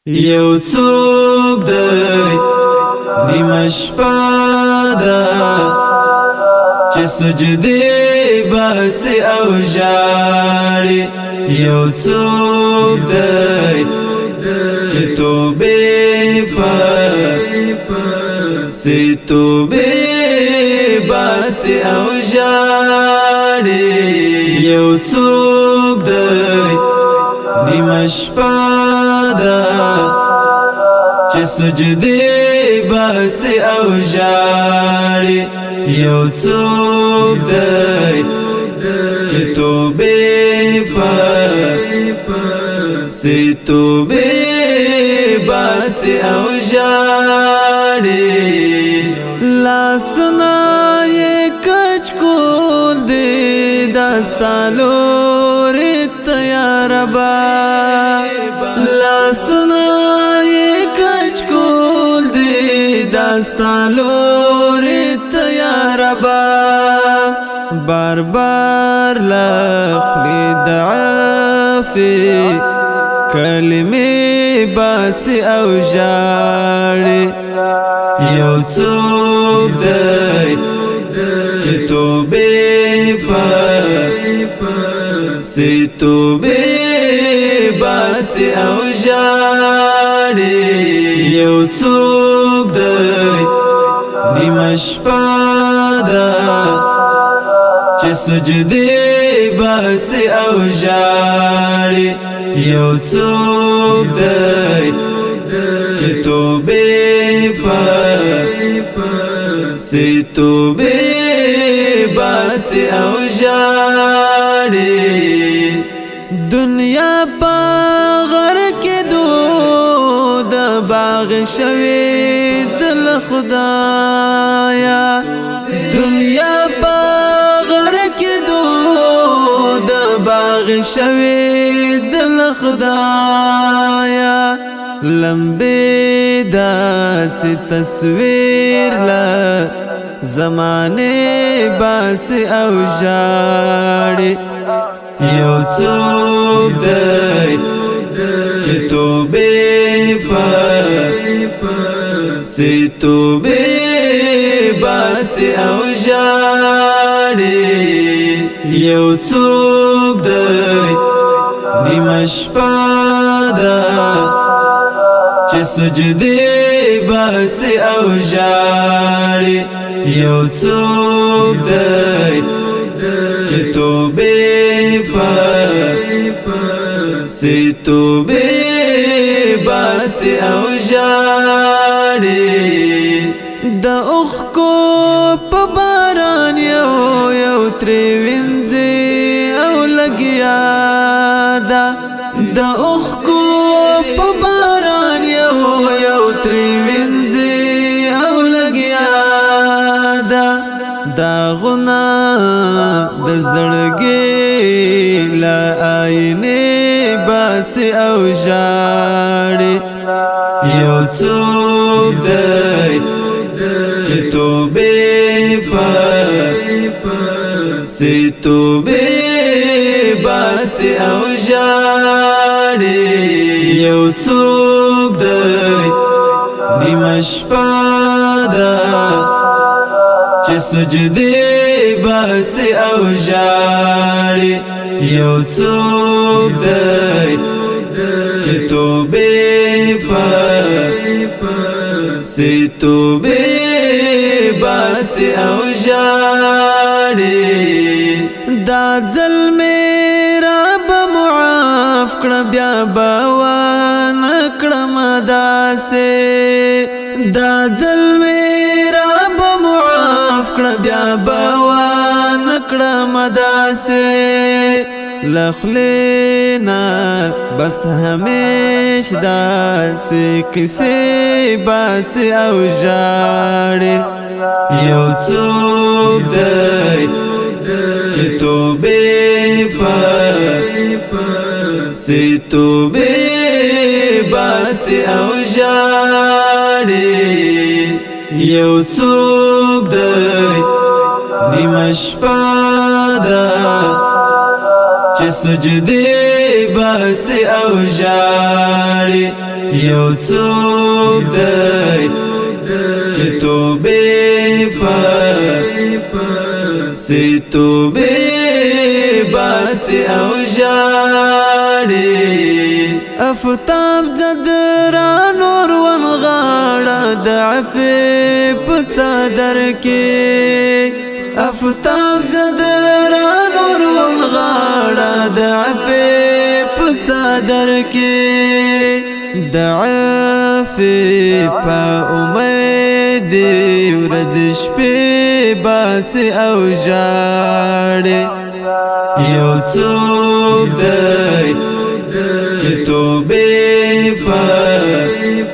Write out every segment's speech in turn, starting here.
یو څوک دی نیمه شپه ده چې سجدې باسي او ژاړي یو څوک دی چې توبې پسې توبې باسي او ژاړي یو څوک دی نیمه شپه ده چې سجدې باسي او ژاړي یو څوک دی چې توبې پسې توبې باسي او ژاړي لاسونه یې کچ کول دي دستا لورې تیار به لاسونه یې کچ کول دي دستا لورې تیار به بار بار لخلی دعافي کلمې باسي او ژاړي یو څوک دی چې توبې پسې توبې باسي او ژاړي یو څوک دی نیمه شپه ده چې سجدې باسي او ژاړي یو څوک دی چې توبې پسې توبې باسي او ژاړي دنیا باغر کې د باغ شوي دل خدایا دنیا باغ شوي دل خدایا لمبه داسې تصویر لا زمانه باسي او ژاړي یو څوک دی چې توبې پسې توبې باسي او ژاړي یو څوک دی نیمه شپه ده چې سجدې باسي او ژاړي یو څوک دی چې توبې پسې توبې باسي او ژاړي د اوښکو په باران یو ترې وینځي او لګیا ده د اوښکو په باران یو ترې وینځي او لګیا ده داغونه د زړګي له آینې باسي او ژاړي یو څوک دی چې توبې پسې توبې باسي او ژاړي یو څوک دی نیمه شپه ده چې سجدې باسي او ژاړي یو څوک دی چې توبې پسې توبې باسي او ژاړي دا ځل میرا به معاف کړه بیا به ونه کړم داسې دا ځل میرا به معاف کړه بیا به ونه کړم داسې لخلینا بس همیش داسې کیسې باسي او ژاړي یو څوک دی چې توبې پسې توبې باسي او ژاړي یو څوک دی نیمه شپه ده چې سجدي باسي او ژاړي یو څوک دی چې توبې پسې توبې باسي او ژاړي افتاب زدرا نور ونغاړه د عفو په څادر کې افتاب زدرا نور ونغاړه د عفو په څادر کې د عفو په امید ورځ شپې باسي او ژاړي یو څوک دی چې توبې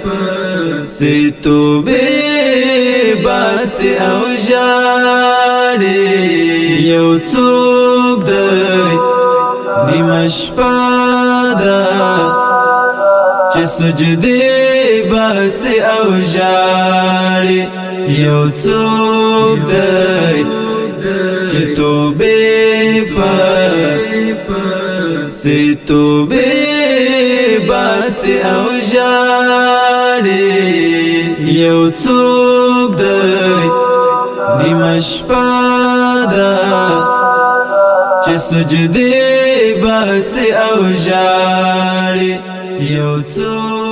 پسې توبې باسي او ژاړي یو څوک دی نیمه شپه ده چې سجدې باسي او ژاړي یو څوک دی چې توبې پسې توبې باسي او ژاړي یو څوک دی نیمه شپه ده چې سجدې باسي او ژاړي یو څوک